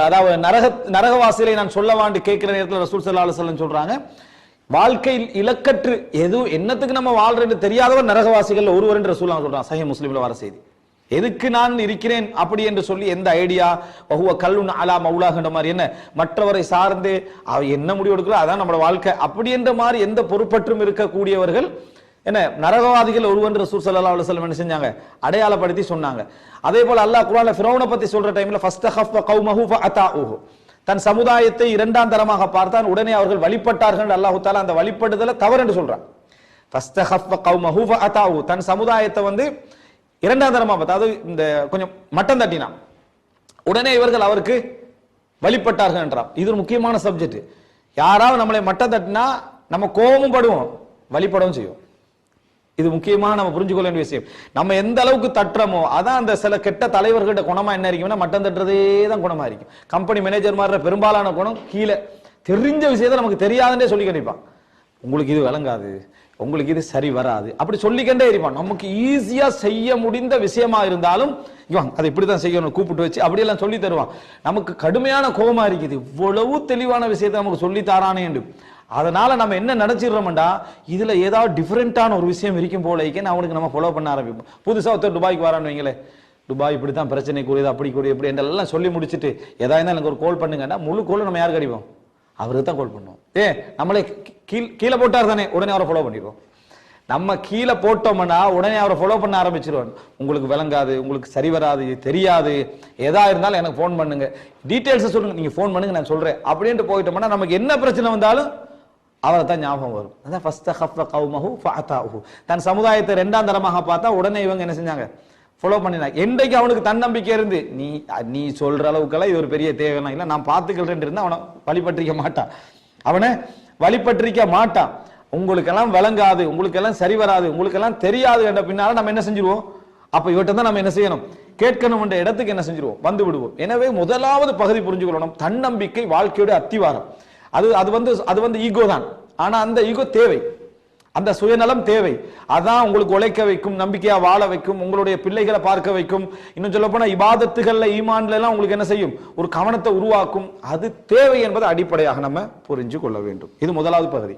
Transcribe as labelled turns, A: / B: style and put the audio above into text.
A: அதாவது நரகவாசிகளை நான் சொல்லவாண்டு கேட்கிற நேரத்தில் ரசூல் ஸல்லல்லாஹு அலைஹி வஸல்லம் சொல்றாங்க, வாழ்க்கையில் இலக்கற்று எது என்னத்துக்கு நம்ம வாழ்றேன்னு தெரியாதவர் நரகவாசிகள் ஒருவர் என்று ரசூலுல்லாஹ் சொல்றாங்க. சஹீஹ் முஸ்லிம்ல வர செய்தி. எதுக்கு நான் இருக்கிறேன் அப்படி என்று சொல்லி எந்த ஐடியா வஹுவ கல்லுன் அலா மௌலாஹ்ன்ற மாதிரி என்ன மற்றவரை சார்ந்து அவ என்ன முடிவு எடுக்கிறோம் அதான் நம்மளோட வாழ்க்கை அப்படி என்ற மாதிரி எந்த பொறுப்பற்றும் இருக்கக்கூடியவர்கள் என்ன நரகவாதிகள் ஒருவன் ரசூல் ஸல்லல்லாஹு அலைஹி வஸல்லம் என்ன செஞ்சாங்க, அடையாளப்படுத்தி சொன்னாங்க. அதே போல அல்லாஹ் குர்ஆன்ல ஃபிரௌனை பத்தி சொல்ற டைம்ல ஃபஸ்தஹஃப கௌமஹு ஃபஅதாஊஹு, தன் சமுதாயத்தை இரண்டாம் தரமாக பார்த்தான், உடனே அவர்கள் வழிபட்டார்கள். அல்லாஹ் தஆலா அந்த வழிபடுதலை தவறு என்று சொல்றான். ஃபஸ்தஹஃப கௌமஹு ஃபஅதாஊஹு, தன் சமுதாயத்தை வந்து இரண்டாம் தரமா பார்த்தா, அதாவது இந்த கொஞ்சம் மட்டம் தட்டினான், உடனே இவர்கள் அவருக்கு வழிபட்டார்கள் என்றான். இது ஒரு முக்கியமான சப்ஜெக்ட். யாராவது நம்மளை மட்டம் தட்டினா நம்ம கோபமும் படுவோம், வழிபடவும் செய்யும். இது முக்கியமா நம்ம புரிஞ்சுக்கொள்ள வேண்டிய விஷயம். நம்ம எந்த அளவுக்கு தட்டுறோமோ அதான் அந்த சில கெட்ட தலைவர்கள்ட்ட குணமா என்ன இருக்கும்னா மட்டம் தட்டுறதே தான் குணமா இருக்கும். கம்பெனி மேனேஜர் மாதிரி பெரும்பாலான குணம் கீழே தெரிஞ்ச விஷயத்தை நமக்கு தெரியாதுன்னே சொல்லி கண்டிப்பான். உங்களுக்கு இது விளங்காது, உங்களுக்கு இது சரி வராது, அப்படி சொல்லிக்கண்டே இருப்பான். நமக்கு ஈஸியா செய்ய முடிந்த விஷயமா இருந்தாலும் இவன் அதை இப்படித்தான் செய்யணும் கூப்பிட்டு வச்சு அப்படியெல்லாம் சொல்லி தருவான். நமக்கு கடுமையான கோபமா இருக்குது, இவ்வளவு தெளிவான விஷயத்தை நமக்கு சொல்லி தாரானே என்று. அதனால நம்ம என்ன நினைச்சிடறோம்டா, இதுல ஏதாவது டிஃபரெண்டான ஒரு விஷயம் இருக்கும் போல நான் அவனுக்கு நம்ம ஃபாலோ பண்ண ஆரம்பிப்போம். புதுசா ஒருத்தர் துபாய்க்கு வரான்னு வைங்களே, துபாய் இப்படித்தான் பிரச்சனை கூறியது அப்படி கூறியது இப்படி எல்லாம் சொல்லி முடிச்சுட்டு ஏதாவது இருந்தாலும் எனக்கு ஒரு கோல் பண்ணுங்கன்னா முழு கோல் நம்ம யாருக்கு அடிப்போம், அவருக்கு தான் கால் பண்ணுவோம். நம்மளே கீழே போட்டார் தானே உடனே அவரை ஃபாலோ பண்ணிடுவோம். நம்ம கீழே போட்டோம்னா உடனே அவரை ஃபாலோ பண்ண ஆரம்பிச்சிருவோம். உங்களுக்கு விளங்காது, உங்களுக்கு சரி வராது, தெரியாது, எதா இருந்தாலும் எனக்கு ஃபோன் பண்ணுங்க, டீட்டெயில்ஸ் சொல்லுங்க, நீங்க ஃபோன் பண்ணுங்க நான் சொல்றேன் அப்படின்ட்டு போயிட்டோம்னா நமக்கு என்ன பிரச்சனை வந்தாலும் அவரை தான் ஞாபகம் வரும். அதான் ஃபஸ்தஹஃப கௌமஹு ஃபஅதாஊஹு, தன் சமுதாயத்தை இரண்டாம் தரமாக பார்த்தா உடனே இவங்க என்ன செஞ்சாங்க, ஃபாலோ பண்ணினாங்க. என்றைக்கு அவனுக்கு தன்னம்பிக்கை இருந்து நீ சொல்ற அளவுக்கெல்லாம் இது ஒரு பெரிய தேவையெல்லாம் இல்லை, நான் பார்த்துக்கிறேன் இருந்தா அவனை வழிபற்றிக்க மாட்டான், அவனை வழிபற்றிக்க மாட்டான். உங்களுக்கெல்லாம் விளங்காது, உங்களுக்கெல்லாம் சரி வராது, உங்களுக்கெல்லாம் தெரியாது என்ற பின்னால நம்ம என்ன செஞ்சிருவோம், அப்ப இவர்கிட்ட தான் நம்ம என்ன செய்யணும், கேட்கணும் என்ற இடத்துக்கு என்ன செஞ்சிருவோம், வந்து விடுவோம். எனவே முதலாவது பகுதி புரிஞ்சுக்கொள்ளணும், தன்னம்பிக்கை வாழ்க்கையோட அத்திவாரம். அது வந்து ஈகோ தான். ஆனா அந்த ஈகோ தேவை, அந்த சுயநலம் தேவை. அதான் உங்களுக்கு உழைக்க வைக்கும், நம்பிக்கையா வாழ வைக்கும், உங்களுடைய பிள்ளைகளை பார்க்க வைக்கும். இன்னும் சொல்ல போனா இபாதத்துகள்ல ஈமான்ல எல்லாம் உங்களுக்கு என்ன செய்யும், ஒரு கவனத்தை உருவாக்கும். அது தேவை என்பதை அடிப்படையாக நம்ம புரிஞ்சு கொள்ள வேண்டும். இது முதலாவது பகுதி.